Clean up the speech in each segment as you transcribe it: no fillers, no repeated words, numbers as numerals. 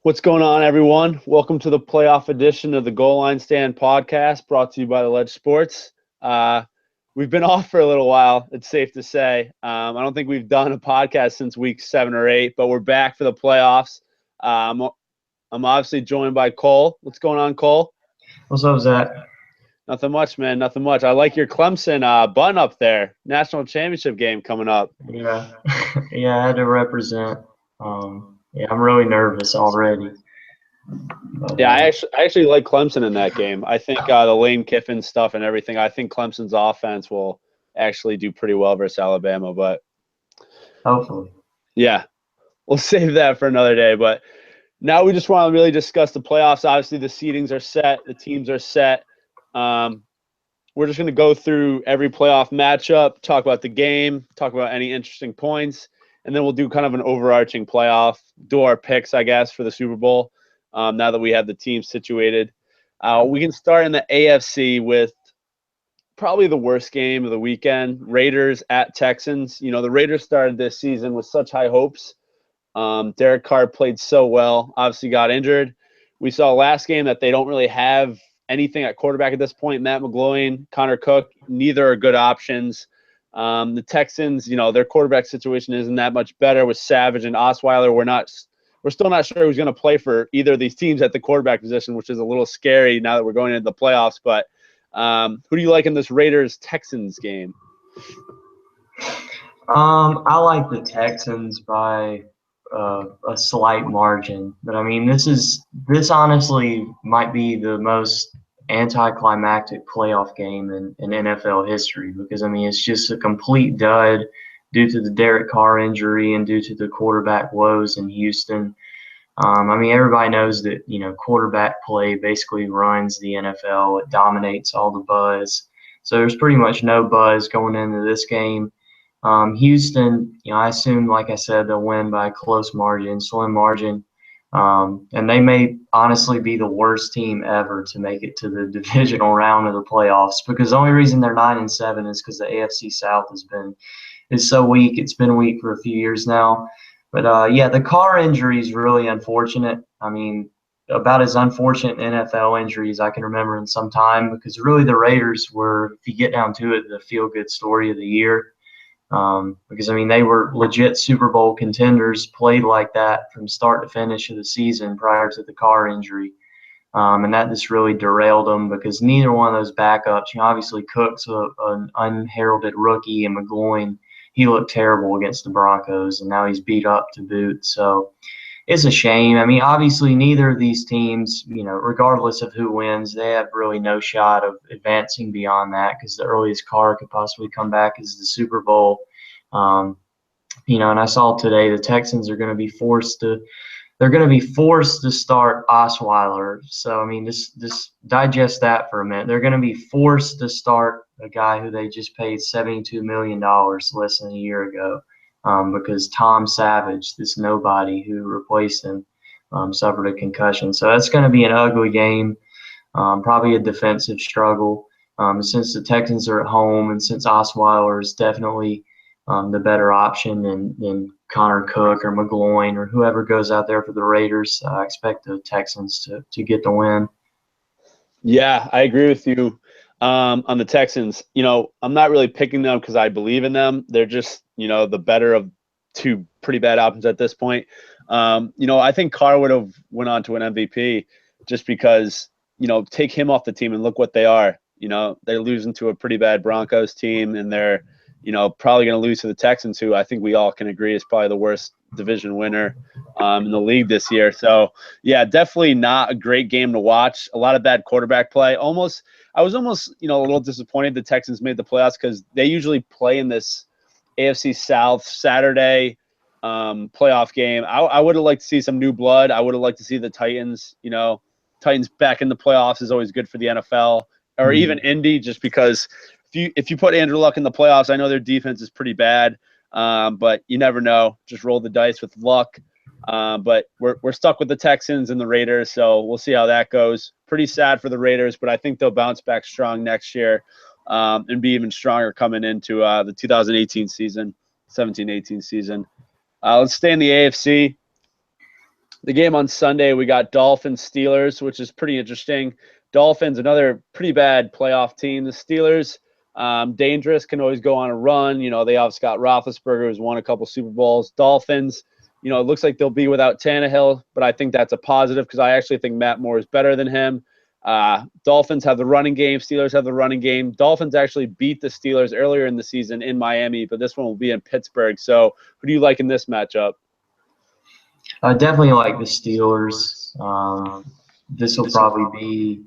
What's going on, everyone? Welcome to the playoff edition of the Goal Line Stand podcast, brought to you by the Ledge Sports. We've been off for a little while, it's safe to say. I don't think we've done a podcast since week 7 or 8, but we're back for the playoffs. I'm obviously joined by Cole. What's going on, Cole? What's up, Zach? Nothing much, man. Nothing much. I like your Clemson button up there. National championship game coming up. Yeah, I had to represent. I'm really nervous already. Yeah, I actually like Clemson in that game. I think the Lane Kiffin stuff and everything, I think Clemson's offense will actually do pretty well versus Alabama. But hopefully, yeah, we'll save that for another day. But now we just want to really discuss the playoffs. Obviously, the seedings are set. The teams are set. We're just going to go through every playoff matchup, talk about the game, talk about any interesting points, and then we'll do kind of an overarching playoff, do our picks, I guess, for the Super Bowl now that we have the team situated. We can start in the AFC with probably the worst game of the weekend, Raiders at Texans. You know, the Raiders started this season with such high hopes. Derek Carr played so well, obviously got injured. We saw last game that they don't really have anything at quarterback at this point. Matt McGloin, Connor Cook, neither are good options. The Texans, you know, their quarterback situation isn't that much better with Savage and Osweiler. We're still not sure who's going to play for either of these teams at the quarterback position, which is a little scary now that we're going into the playoffs. But who do you like in this Raiders-Texans game? I like the Texans by a slight margin, but I mean, this honestly might be the most anticlimactic playoff game in NFL history because I mean, it's just a complete dud due to the Derek Carr injury and due to the quarterback woes in Houston. I mean, everybody knows that, you know, quarterback play basically runs the NFL. It dominates all the buzz. So there's pretty much no buzz going into this game. Houston, you know, I assume, like I said, they'll win by a close margin, slim margin. And they may honestly be the worst team ever to make it to the divisional round of the playoffs because the only reason they're 9-7 is because the AFC South is so weak. It's been weak for a few years now. But, yeah, the Carr injury is really unfortunate. I mean, about as unfortunate NFL injuries I can remember in some time because really the Raiders were, if you get down to it, the feel-good story of the year. Because, I mean, they were legit Super Bowl contenders, played like that from start to finish of the season prior to the Carr injury. And that just really derailed them because neither one of those backups, you know, obviously Cook's an unheralded rookie and McGloin, he looked terrible against the Broncos, and now he's beat up to boot. So it's a shame. I mean, obviously neither of these teams, you know, regardless of who wins, they have really no shot of advancing beyond that because the earliest Carr could possibly come back is the Super Bowl. You know, and I saw today the Texans are going to be forced to start Osweiler. So, I mean, just digest that for a minute. They're going to be forced to start a guy who they just paid $72 million less than a year ago because Tom Savage, this nobody who replaced him, suffered a concussion. So that's going to be an ugly game, probably a defensive struggle. Since the Texans are at home and since Osweiler is definitely the better option than Connor Cook or McGloin or whoever goes out there for the Raiders. I expect the Texans to get the win. Yeah, I agree with you on the Texans. You know, I'm not really picking them because I believe in them. They're just, you know, the better of two pretty bad options at this point. You know, I think Carr would have went on to an MVP just because, you know, take him off the team and look what they are. You know, they're losing to a pretty bad Broncos team, and they're, you know, probably going to lose to the Texans, who I think we all can agree is probably the worst division winner in the league this year. So, yeah, definitely not a great game to watch. A lot of bad quarterback play. I was almost, you know, a little disappointed the Texans made the playoffs because they usually play in this AFC South Saturday playoff game. I would have liked to see some new blood. I would have liked to see the Titans, you know, Titans back in the playoffs is always good for the NFL or even Indy just because – if you put Andrew Luck in the playoffs, I know their defense is pretty bad, but you never know. Just roll the dice with luck. But we're stuck with the Texans and the Raiders, so we'll see how that goes. Pretty sad for the Raiders, but I think they'll bounce back strong next year and be even stronger coming into the 2018 season, 17-18 season. Let's stay in the AFC. The game on Sunday, we got Dolphins-Steelers, which is pretty interesting. Dolphins, another pretty bad playoff team. The Steelers, dangerous, can always go on a run. You know, they obviously got Roethlisberger, who's won a couple Super Bowls. Dolphins, you know, it looks like they'll be without Tannehill, but I think that's a positive because I actually think Matt Moore is better than him. Dolphins have the running game. Steelers have the running game. Dolphins actually beat the Steelers earlier in the season in Miami, but this one will be in Pittsburgh. So who do you like in this matchup? I definitely like the Steelers. This will probably be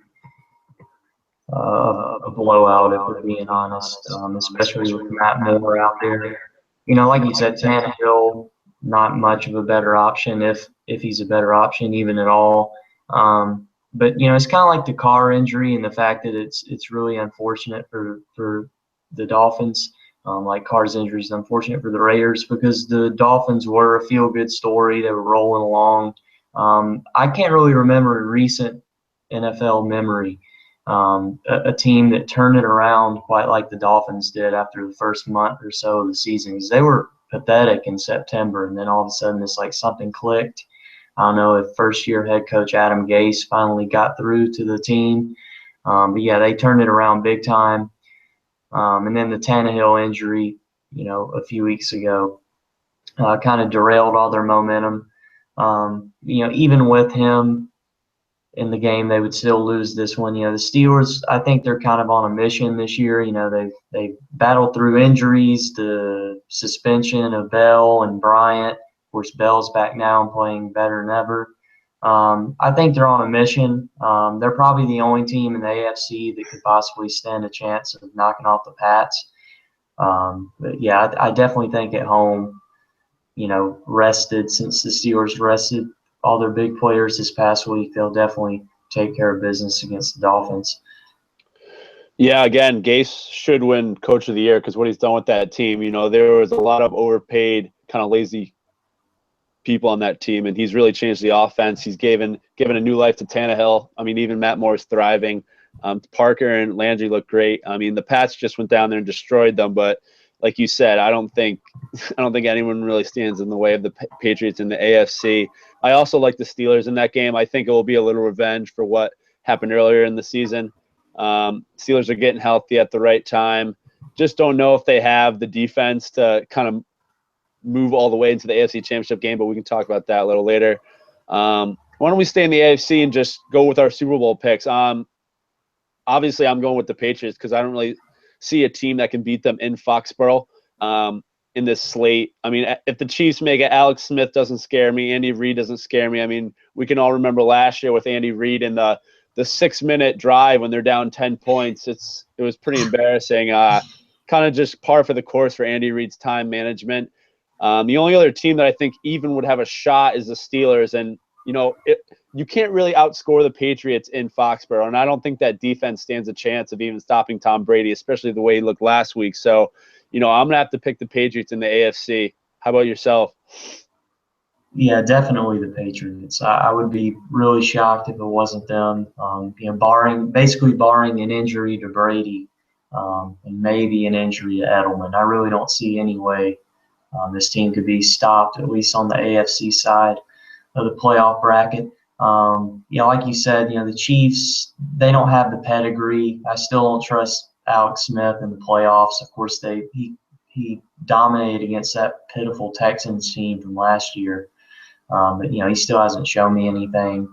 a blowout if we're being honest, especially with Matt Miller out there. You know, like you said, Tannehill, not much of a better option if he's a better option even at all. But you know, it's kind of like the Carr injury and the fact that it's really unfortunate for the Dolphins. Like Carr's injury is unfortunate for the Raiders because the Dolphins were a feel-good story. They were rolling along. I can't really remember in recent NFL memory a team that turned it around quite like the Dolphins did after the first month or so of the season. Because they were pathetic in September, and then all of a sudden it's like something clicked. I don't know if first-year head coach Adam Gase finally got through to the team. But, yeah, they turned it around big time. And then the Tannehill injury, you know, a few weeks ago kind of derailed all their momentum. You know, even with him in the game, they would still lose this one. You know, the Steelers, I think they're kind of on a mission this year. You know, they've battled through injuries, the suspension of Bell and Bryant. Of course, Bell's back now and playing better than ever. I think they're on a mission. They're probably the only team in the AFC that could possibly stand a chance of knocking off the Pats. But, yeah, I definitely think at home, you know, rested since the Steelers rested all their big players this past week, they'll definitely take care of business against the Dolphins. Yeah, again, Gase should win Coach of the Year because what he's done with that team, you know, there was a lot of overpaid, kind of lazy people on that team, and he's really changed the offense. He's given a new life to Tannehill. I mean, even Matt Moore is thriving. Parker and Landry look great. I mean, the Pats just went down there and destroyed them, but like you said, I don't think anyone really stands in the way of the Patriots in the AFC. I also like the Steelers in that game. I think it will be a little revenge for what happened earlier in the season. Steelers are getting healthy at the right time. Just don't know if they have the defense to kind of move all the way into the AFC Championship game, but we can talk about that a little later. Why don't we stay in the AFC and just go with our Super Bowl picks? Obviously, I'm going with the Patriots because I don't really see a team that can beat them in Foxborough in this slate. I mean, if the Chiefs make it, Alex Smith doesn't scare me. Andy Reid doesn't scare me. I mean, we can all remember last year with Andy Reid and the 6-minute drive when they're down 10 points. It was pretty embarrassing. Kind of just par for the course for Andy Reid's time management. The only other team that I think even would have a shot is the Steelers. And, you know, you can't really outscore the Patriots in Foxborough. And I don't think that defense stands a chance of even stopping Tom Brady, especially the way he looked last week. So, you know, I'm going to have to pick the Patriots in the AFC. How about yourself? Yeah, definitely the Patriots. I would be really shocked if it wasn't them. You know, barring an injury to Brady and maybe an injury to Edelman. I really don't see any way this team could be stopped, at least on the AFC side of the playoff bracket. You know, like you said, you know, the Chiefs, they don't have the pedigree. I still don't trust Alex Smith in the playoffs. Of course, he dominated against that pitiful Texans team from last year. But, you know, he still hasn't shown me anything.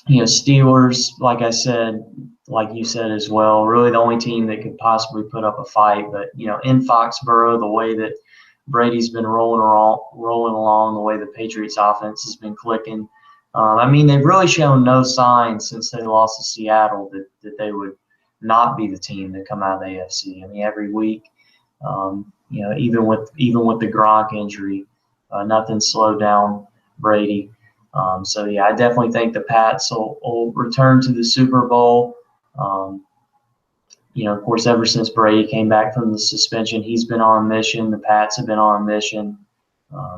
You know, Steelers, like I said, like you said as well, really the only team that could possibly put up a fight. But, you know, in Foxborough, the way that Brady's been rolling along, the way the Patriots offense has been clicking. I mean, they've really shown no signs since they lost to Seattle that they would not be the team to come out of the AFC. I mean, every week, you know, even with the Gronk injury, nothing slowed down Brady. So, yeah, I definitely think the Pats will return to the Super Bowl. You know, of course, ever since Brady came back from the suspension, he's been on a mission. The Pats have been on a mission.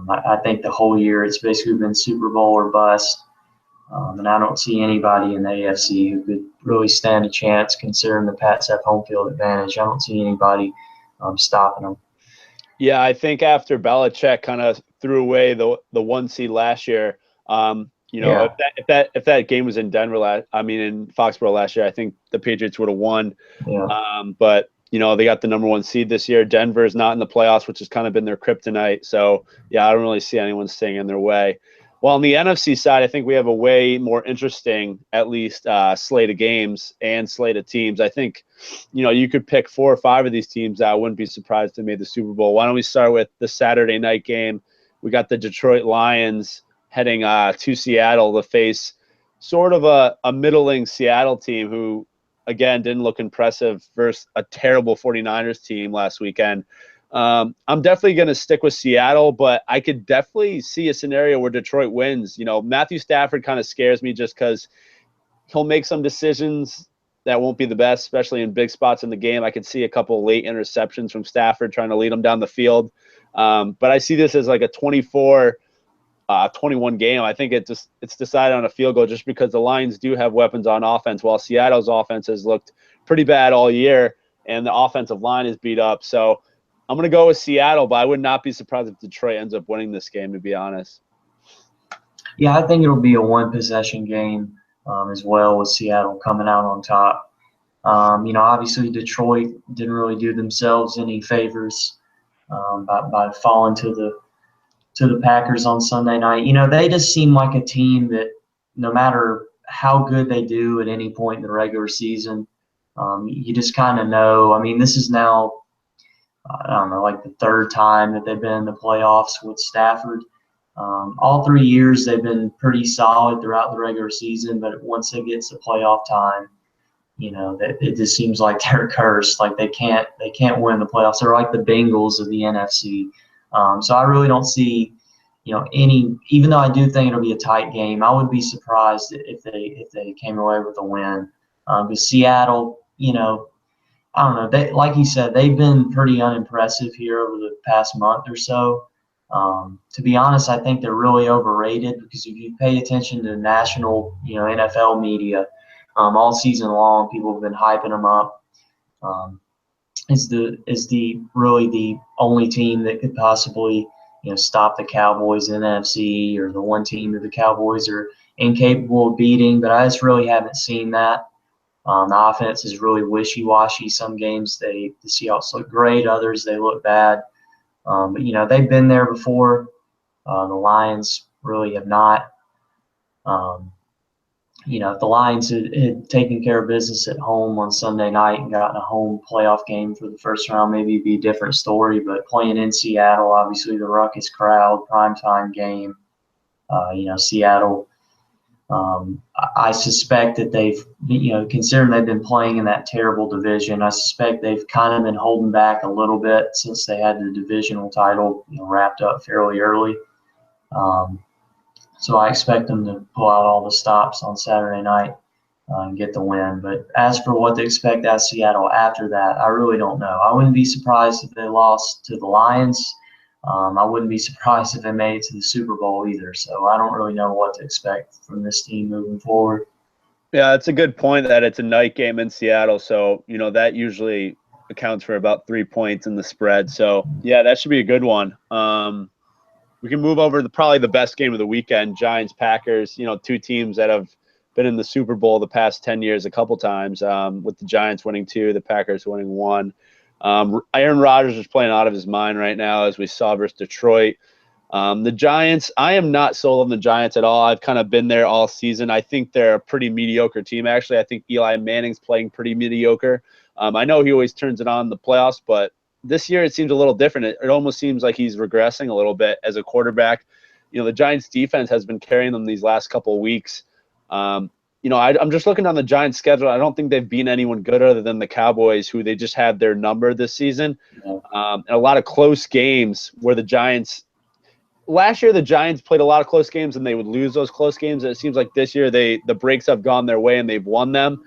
I think the whole year it's basically been Super Bowl or bust. And I don't see anybody in the AFC who could really stand a chance considering the Pats have home field advantage. I don't see anybody stopping them. Yeah, I think after Belichick kind of threw away the 1 seed last year. You know, Yeah. if that game was in Denver in Foxborough last year, I think the Patriots would have won. Yeah. But you know, they got the number 1 seed this year. Denver is not in the playoffs, which has kind of been their kryptonite. So yeah, I don't really see anyone staying in their way. Well, on the NFC side, I think we have a way more interesting, at least, slate of games and slate of teams. I think, you know, you could pick 4 or 5 of these teams that I wouldn't be surprised if they made the Super Bowl. Why don't we start with the Saturday night game? We got the Detroit Lions heading to Seattle to face sort of a middling Seattle team who, again, didn't look impressive versus a terrible 49ers team last weekend. I'm definitely going to stick with Seattle, but I could definitely see a scenario where Detroit wins. You know, Matthew Stafford kind of scares me just because he'll make some decisions that won't be the best, especially in big spots in the game. I could see a couple late interceptions from Stafford trying to lead them down the field. But I see this as like a 24-21 game. I think it's decided on a field goal just because the Lions do have weapons on offense, while Seattle's offense has looked pretty bad all year, and the offensive line is beat up. So I'm going to go with Seattle, but I would not be surprised if Detroit ends up winning this game, to be honest. Yeah, I think it'll be a 1-possession game as well, with Seattle coming out on top. You know, obviously Detroit didn't really do themselves any favors by falling to the Packers on Sunday night. You know, they just seem like a team that no matter how good they do at any point in the regular season, you just kind of know. I mean, this is now, I don't know, like the 3rd time that they've been in the playoffs with Stafford. All 3 years they've been pretty solid throughout the regular season, but once it gets to playoff time, you know, that it just seems like they're cursed. Like they can't win the playoffs. They're like the Bengals of the NFC. So I really don't see, you know, even though I do think it'll be a tight game, I would be surprised if they came away with a win. Because Seattle, you know, I don't know. They, like you said, they've been pretty unimpressive here over the past month or so. To be honest, I think they're really overrated because if you pay attention to national, you know, NFL media, all season long, people have been hyping them up. Is the really the only team that could possibly, you know, stop the Cowboys in the NFC, or the one team that the Cowboys are incapable of beating. But I just really haven't seen that. The offense is really wishy-washy. Some games the Seahawks look great, others they look bad. But you know, they've been there before. The Lions really have not. You know, if the Lions had taken care of business at home on Sunday night and gotten a home playoff game for the first round, maybe it'd be a different story. But playing in Seattle, obviously the ruckus crowd, primetime game. You know, Seattle. I suspect that they've, you know, considering they've been playing in that terrible division, I suspect they've kind of been holding back a little bit since they had the divisional title, you know, wrapped up fairly early. So I expect them to pull out all the stops on Saturday night and get the win. But as for what to expect out of Seattle after that, I really don't know. I wouldn't be surprised if they lost to the Lions. I wouldn't be surprised if they made it to the Super Bowl either. So I don't really know what to expect from this team moving forward. Yeah, it's a good point that it's a night game in Seattle. So, you know, that usually accounts for about 3 points in the spread. So, yeah, that should be a good one. We can move over to probably the best game of the weekend, Giants Packers. You know, 2 teams that have been in the Super Bowl the past 10 years a couple times, with the Giants winning 2, the Packers winning 1. Aaron Rodgers is playing out of his mind right now, as we saw versus Detroit. The Giants, I am not sold on the Giants at all. I've kind of been there all season. I think they're a pretty mediocre team, actually. I think Eli Manning's playing pretty mediocre. I know he always turns it on in the playoffs, but this year it seems a little different. It almost seems like he's regressing a little bit as a quarterback. You know, the Giants defense has been carrying them these last couple of weeks. You know, I'm just looking on the Giants schedule. I don't think they've beaten anyone good other than the Cowboys, who they just had their number this season. And a lot of close games where the Giants – last year the Giants played a lot of close games and they would lose those close games. And it seems like this year the breaks have gone their way and they've won them.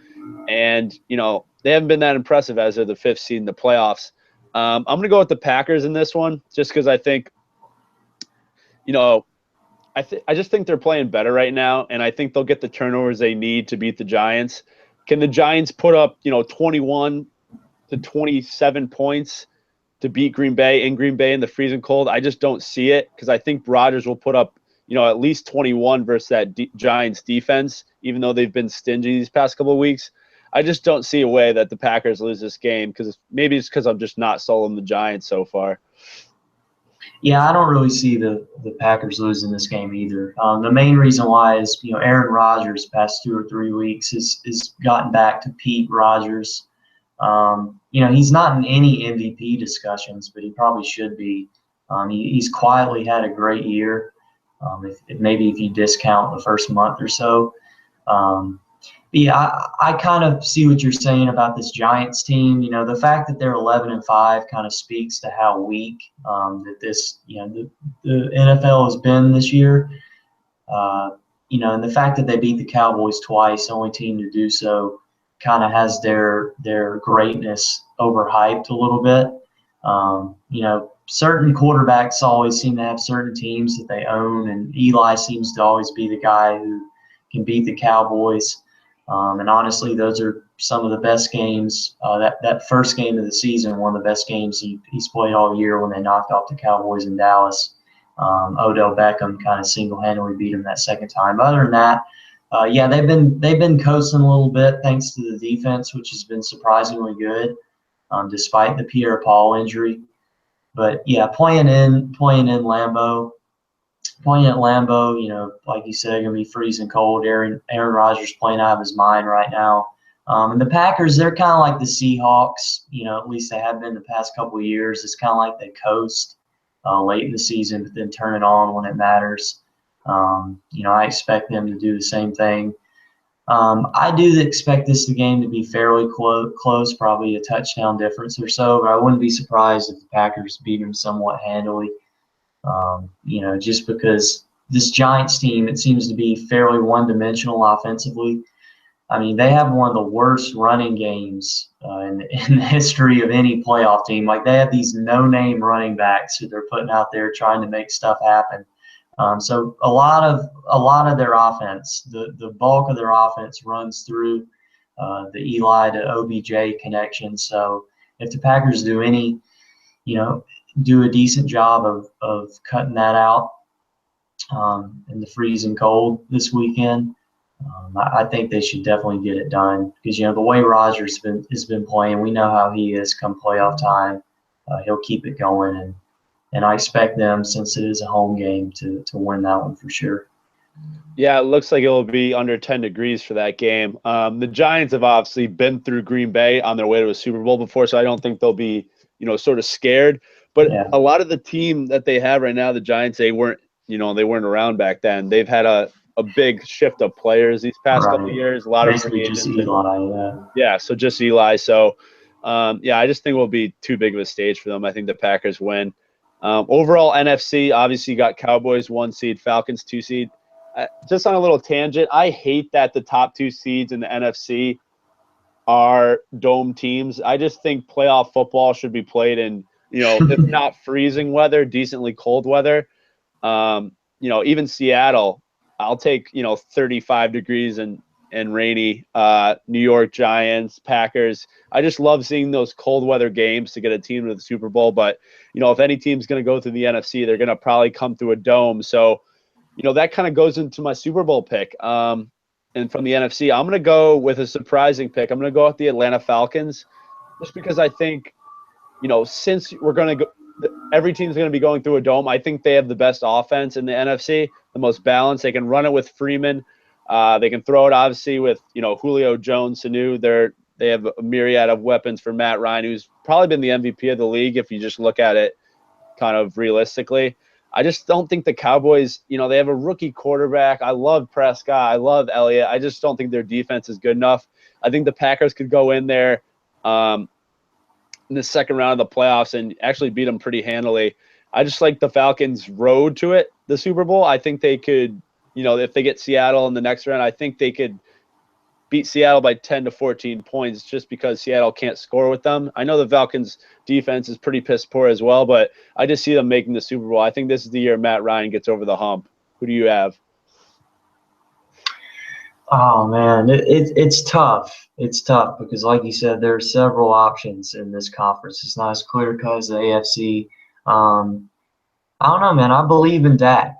And, you know, they haven't been that impressive as they're the 5th seed in the playoffs. I'm going to go with the Packers in this one just because I think, you know, I just think they're playing better right now, and I think they'll get the turnovers they need to beat the Giants. Can the Giants put up, you know, 21 to 27 points to beat Green Bay in the freezing cold. I just don't see it because I think Rodgers will put up, at least 21 versus that Giants defense, even though they've been stingy these past couple of weeks. I just don't see a way that the Packers lose this game because maybe it's because I'm just not sold on the Giants so far. Yeah, I don't really see the Packers losing this game either. The main reason why is, Aaron Rodgers past 2 or 3 weeks has gotten back to Pete Rodgers. He's not in any MVP discussions, but he probably should be. He's quietly had a great year, maybe if you discount the first month or so. But yeah, I kind of see what you're saying about this Giants team. The fact that they're 11-5 kind of speaks to how weak that this, the NFL has been this year. And the fact that they beat the Cowboys twice, only team to do so, kind of has their greatness overhyped a little bit. Certain quarterbacks always seem to have certain teams that they own, and Eli seems to always be the guy who can beat the Cowboys. And honestly, those are some of the best games. That first game of the season, one of the best games he's played all year when they knocked off the Cowboys in Dallas. Odell Beckham kind of single-handedly beat him that second time. Other than that, they've been coasting a little bit thanks to the defense, which has been surprisingly good, despite the Pierre-Paul injury. But yeah, playing in Lambeau. Playing at Lambeau, like you said, going to be freezing cold. Aaron Rodgers playing out of his mind right now. And the Packers, they're kind of like the Seahawks. At least they have been the past couple of years. It's kind of like they coast late in the season, but then turn it on when it matters. I expect them to do the same thing. I do expect this game to be fairly close, probably a touchdown difference or so, but I wouldn't be surprised if the Packers beat them somewhat handily. Just because this Giants team, it seems to be fairly one-dimensional offensively. I mean, they have one of the worst running games in the history of any playoff team. Like, they have these no-name running backs who they're putting out there trying to make stuff happen. So a lot of their offense, the bulk of their offense runs through the Eli to OBJ connection. So if the Packers do a decent job of cutting that out in the freezing cold this weekend, I think they should definitely get it done because, the way Rodgers has been playing, we know how he is come playoff time. He'll keep it going, and I expect them, since it is a home game, to win that one for sure. Yeah, it looks like it will be under 10 degrees for that game. The Giants have obviously been through Green Bay on their way to a Super Bowl before, so I don't think they'll be, sort of scared. But Yeah. a lot of the team that they have right now, the Giants, they weren't around back then. They've had a big shift of players these past couple of years. A lot Basically of free just agents. Eli. Yeah, so just Eli. So, I just think it will be too big of a stage for them. I think the Packers win. Overall, NFC, obviously you got Cowboys 1 seed, Falcons 2 seed. Just on a little tangent, I hate that the top 2 seeds in the NFC are dome teams. I just think playoff football should be played in, if not freezing weather, decently cold weather. Even Seattle, I'll take, 35 degrees and rainy. New York Giants, Packers. I just love seeing those cold weather games to get a team to the Super Bowl. But, if any team's going to go through the NFC, they're going to probably come through a dome. So, that kind of goes into my Super Bowl pick. And from the NFC, I'm going to go with a surprising pick. I'm going to go with the Atlanta Falcons just because I think, since we're going to go, every team's going to be going through a dome. I think they have the best offense in the NFC, the most balanced. They can run it with Freeman. They can throw it, obviously, with, Julio Jones, Sanu. They have a myriad of weapons for Matt Ryan, who's probably been the MVP of the league if you just look at it kind of realistically. I just don't think the Cowboys, they have a rookie quarterback. I love Prescott. I love Elliott. I just don't think their defense is good enough. I think the Packers could go in there in the second round of the playoffs and actually beat them pretty handily. I just like the Falcons' road to it, the Super Bowl. I think they could, if they get Seattle in the next round, I think they could beat Seattle by 10 to 14 points just because Seattle can't score with them. I know the Falcons' defense is pretty piss poor as well, but I just see them making the Super Bowl. I think this is the year Matt Ryan gets over the hump. Who do you have? Oh man, it's tough. It's tough because, like you said, there are several options in this conference. It's not as clear cut as the AFC. Um, I don't know, man. I believe in Dak.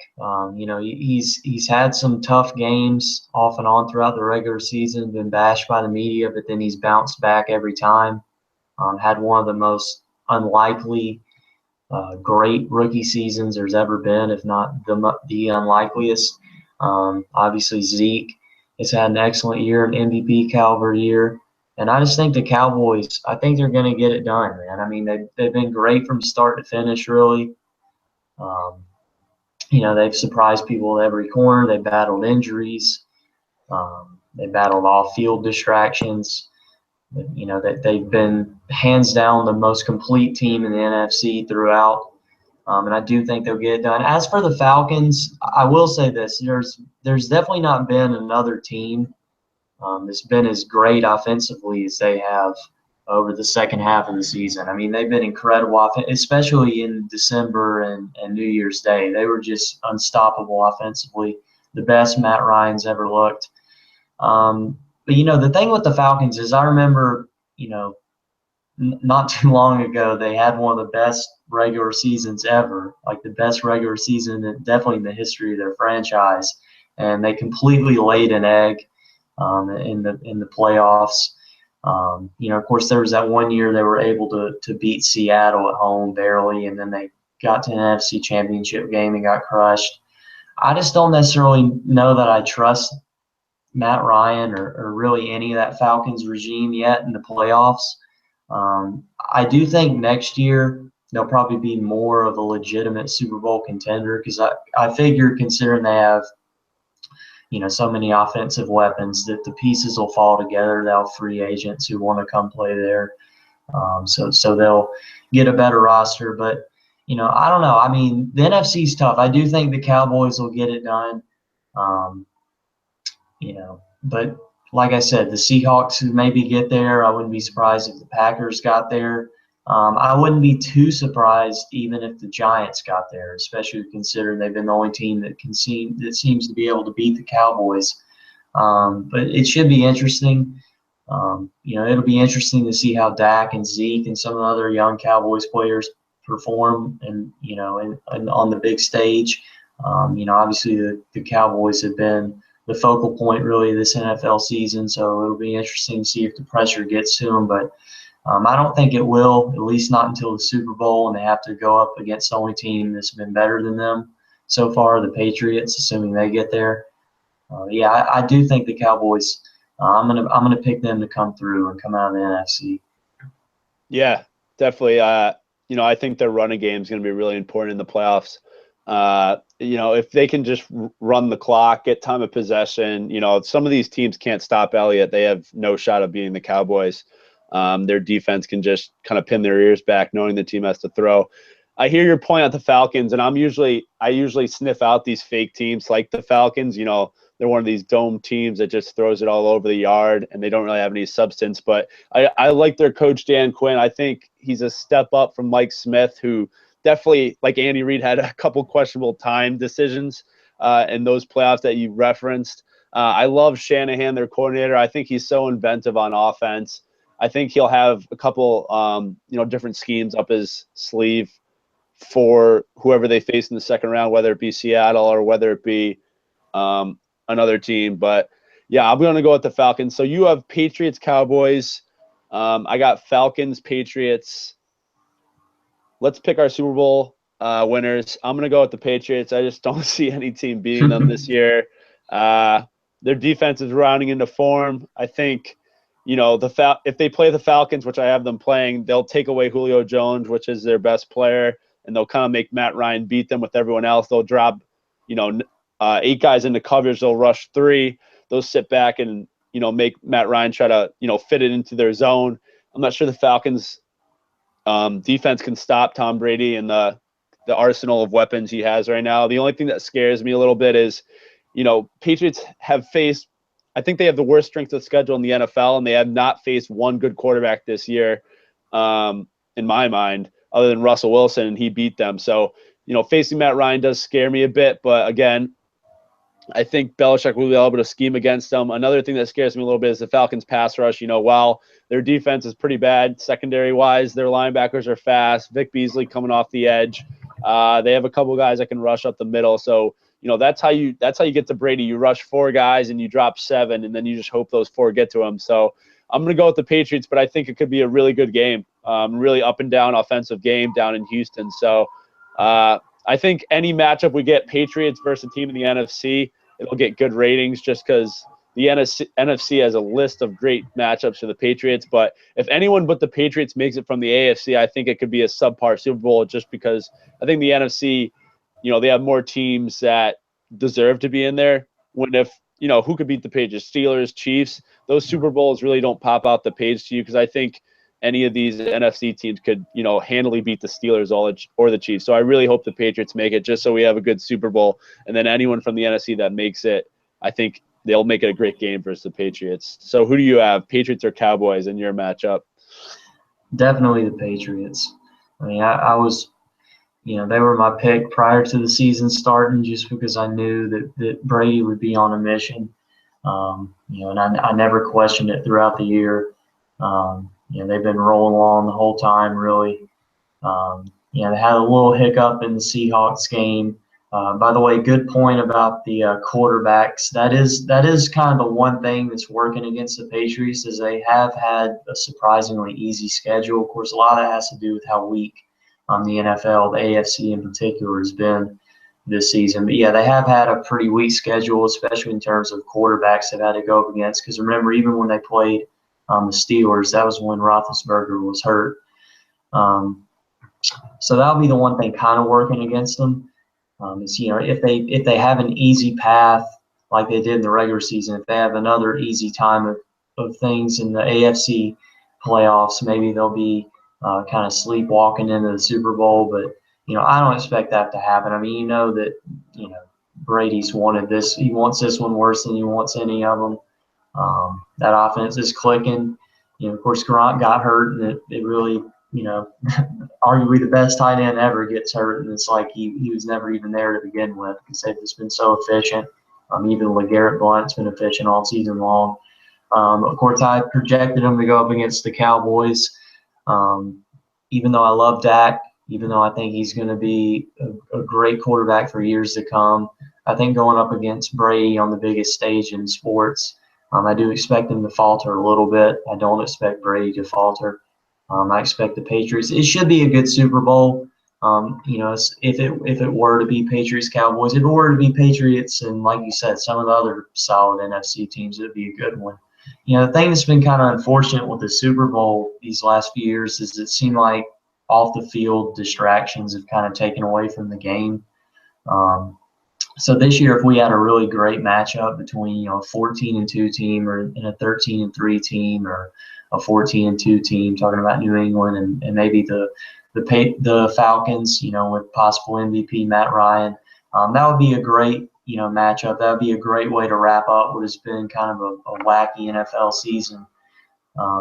He's had some tough games off and on throughout the regular season, been bashed by the media, but then he's bounced back every time. Had one of the most unlikely, great rookie seasons there's ever been, if not the unlikeliest. Obviously, Zeke has had an excellent year, an MVP caliber year. And I just think the Cowboys, I think they're going to get it done, man. I mean, they've been great from start to finish, really. Um, they've surprised people at every corner. They battled injuries. They battled off-field distractions. That they've been hands down the most complete team in the NFC throughout. And I do think they'll get it done. As for the Falcons, I will say this: there's definitely not been another team that's been as great offensively as they have over the second half of the season. I mean, they've been incredible, especially in December and New Year's Day. They were just unstoppable offensively, the best Matt Ryan's ever looked. But the thing with the Falcons is, I remember, not too long ago, they had one of the best regular seasons ever, like the best regular season definitely in the history of their franchise, and they completely laid an egg in the playoffs. Of course, there was that one year they were able to beat Seattle at home barely, and then they got to an NFC Championship game and got crushed. I just don't necessarily know that I trust Matt Ryan or really any of that Falcons regime yet in the playoffs. I do think next year they'll probably be more of a legitimate Super Bowl contender because I figure, considering they have so many offensive weapons, that the pieces will fall together. They'll have free agents who want to come play there, so they'll get a better roster. But I don't know. I mean, the NFC's tough. I do think the Cowboys will get it done. Um, but like I said, the Seahawks maybe get there. I wouldn't be surprised if the Packers got there. I wouldn't be too surprised even if the Giants got there, especially considering they've been the only team that seems to be able to beat the Cowboys. But it should be interesting. It'll be interesting to see how Dak and Zeke and some of the other young Cowboys players perform, and on the big stage. Obviously the Cowboys have been the focal point really this NFL season, so it'll be interesting to see if the pressure gets to them. But I don't think it will, at least not until the Super Bowl, and they have to go up against the only team that's been better than them so far, the Patriots, assuming they get there. I do think the Cowboys. I'm gonna pick them to come through and come out of the NFC. Yeah, definitely. I think their running game is going to be really important in the playoffs. If they can just run the clock, get time of possession, some of these teams can't stop Elliott. They have no shot of beating the Cowboys. Their defense can just kind of pin their ears back, knowing the team has to throw. I hear your point at the Falcons, and I usually sniff out these fake teams like the Falcons. They're one of these dome teams that just throws it all over the yard, and they don't really have any substance. But I like their coach, Dan Quinn. I think he's a step up from Mike Smith, who definitely, like Andy Reid, had a couple questionable time decisions in those playoffs that you referenced. I love Shanahan, their coordinator. I think he's so inventive on offense. I think he'll have a couple, different schemes up his sleeve for whoever they face in the second round, whether it be Seattle or whether it be another team. But yeah, I'm going to go with the Falcons. So you have Patriots, Cowboys. I got Falcons, Patriots. Let's pick our Super Bowl winners. I'm going to go with the Patriots. I just don't see any team beating them this year. Their defense is rounding into form. I think, if they play the Falcons, which I have them playing, they'll take away Julio Jones, which is their best player, and they'll kind of make Matt Ryan beat them with everyone else. They'll drop, 8 guys into coverage. They'll rush 3. They'll sit back and, make Matt Ryan try to, fit it into their zone. I'm not sure the Falcons defense can stop Tom Brady and the arsenal of weapons he has right now. The only thing that scares me a little bit is, Patriots have faced, I think they have the worst strength of schedule in the NFL, and they have not faced one good quarterback this year, in my mind, other than Russell Wilson, and he beat them. So, facing Matt Ryan does scare me a bit. But again, I think Belichick will be able to scheme against them. Another thing that scares me a little bit is the Falcons' pass rush. While their defense is pretty bad secondary-wise, their linebackers are fast. Vic Beasley coming off the edge. They have a couple guys that can rush up the middle. So that's how you get to Brady. You rush 4 guys and you drop 7, and then you just hope those 4 get to him. So I'm going to go with the Patriots, but I think it could be a really good game, really up and down offensive game down in Houston. So I think any matchup we get, Patriots versus a team in the NFC, it'll get good ratings just because the NFC has a list of great matchups for the Patriots. But if anyone but the Patriots makes it from the AFC, I think it could be a subpar Super Bowl just because I think the NFC, they have more teams that deserve to be in there. When if, who could beat the Patriots? Steelers, Chiefs, those Super Bowls really don't pop out the page to you because I think any of these NFC teams could, handily beat the Steelers or the Chiefs. So I really hope the Patriots make it just so we have a good Super Bowl. And then anyone from the NFC that makes it, I think they'll make it a great game versus the Patriots. So who do you have, Patriots or Cowboys, in your matchup? Definitely the Patriots. I mean, I was, they were my pick prior to the season starting just because I knew that Brady would be on a mission. And I never questioned it throughout the year. They've been rolling along the whole time, really. They had a little hiccup in the Seahawks game. By the way, good point about the quarterbacks. That is kind of the one thing that's working against the Patriots is they have had a surprisingly easy schedule. Of course, a lot of that has to do with how weak the NFL, the AFC in particular, has been this season. But yeah, they have had a pretty weak schedule, especially in terms of quarterbacks they've had to go up against. Because remember, even when they played the Steelers, that was when Roethlisberger was hurt. So that'll be the one thing kind of working against them. Is if they have an easy path like they did in the regular season, if they have another easy time of things in the AFC playoffs, maybe they'll be kind of sleepwalking into the Super Bowl. But I don't expect that to happen. I mean, that Brady's wanted this. He wants this one worse than he wants any of them. That offense is clicking. Of course, Gronk got hurt, and it really, arguably the best tight end ever gets hurt, and it's like he was never even there to begin with because they've just been so efficient. Even LeGarrette Blount's been efficient all season long. Of course, I projected him to go up against the Cowboys. Even though I love Dak, even though I think he's going to be a great quarterback for years to come, I think going up against Brady on the biggest stage in sports, I do expect him to falter a little bit. I don't expect Brady to falter. I expect the Patriots. It should be a good Super Bowl. If it were to be Patriots Cowboys, if it were to be Patriots and like you said, some of the other solid NFC teams, it'd be a good one. The thing that's been kind of unfortunate with the Super Bowl these last few years is it seemed like off the field distractions have kind of taken away from the game. So this year, if we had a really great matchup between a 14-2 team and a 13-3 team, or a 14-2 team, talking about New England and maybe the Falcons, with possible MVP Matt Ryan, that would be a great matchup. That would be a great way to wrap up what has been kind of a wacky NFL season.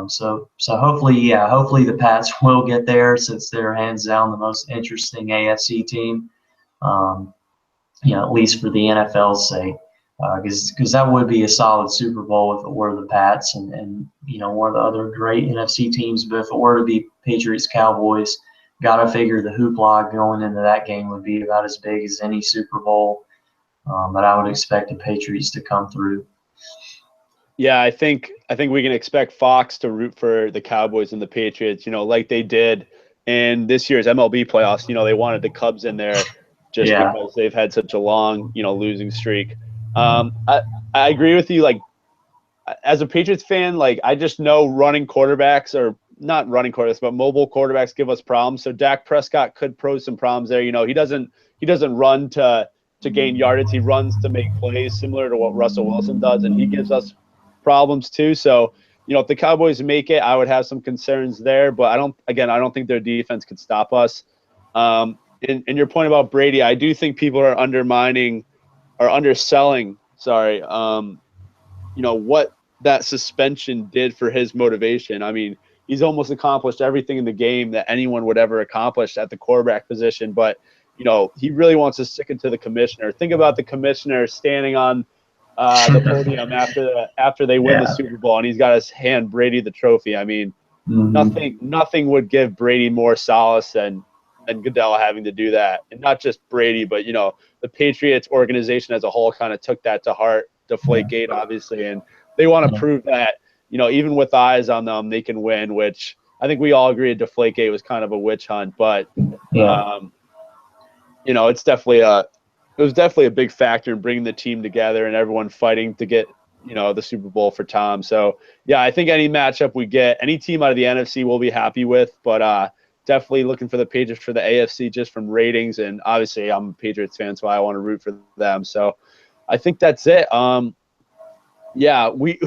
So hopefully the Pats will get there since they're hands down the most interesting AFC team. At least for the NFL's sake, because that would be a solid Super Bowl if it were the Pats and one of the other great NFC teams. But if it were to be Patriots Cowboys, gotta figure the hoopla going into that game would be about as big as any Super Bowl. But I would expect the Patriots to come through. Yeah, I think we can expect Fox to root for the Cowboys and the Patriots, like they did in this year's MLB playoffs. They wanted the Cubs in there just because they've had such a long, losing streak. I agree with you. Like, as a Patriots fan, like, I just know running quarterbacks, or not running quarterbacks, but mobile quarterbacks give us problems. So Dak Prescott could pose some problems there. He doesn't run to gain yardage. He runs to make plays, similar to what Russell Wilson does, and he gives us problems too. So, if the Cowboys make it, I would have some concerns there, but I don't think their defense could stop us. And your point about Brady, I do think people are underselling, what that suspension did for his motivation. I mean, he's almost accomplished everything in the game that anyone would ever accomplish at the quarterback position. But he really wants to stick it to the commissioner. Think about the commissioner standing on the podium after they win the Super Bowl, and he's got his hand Brady the trophy. I mean, nothing would give Brady more solace than Goodell having to do that. And not just Brady, but the Patriots organization as a whole kind of took that to heart. Deflategate, obviously, and they want to prove that even with eyes on them, they can win. Which I think we all agree Deflategate was kind of a witch hunt, but it's definitely it was definitely a big factor in bringing the team together and everyone fighting to get the Super Bowl for Tom. So yeah, I think any matchup we get, any team out of the NFC, we'll be happy with. But definitely looking for the Patriots for the AFC just from ratings, and obviously I'm a Patriots fan, so I want to root for them. So I think that's it. Yeah, we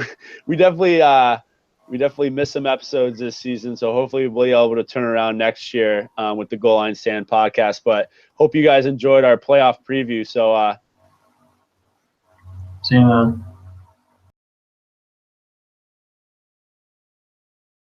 definitely missed some episodes this season, so hopefully we'll be able to turn around next year with the Goal Line Stand podcast. But hope you guys enjoyed our playoff preview. So see you, man.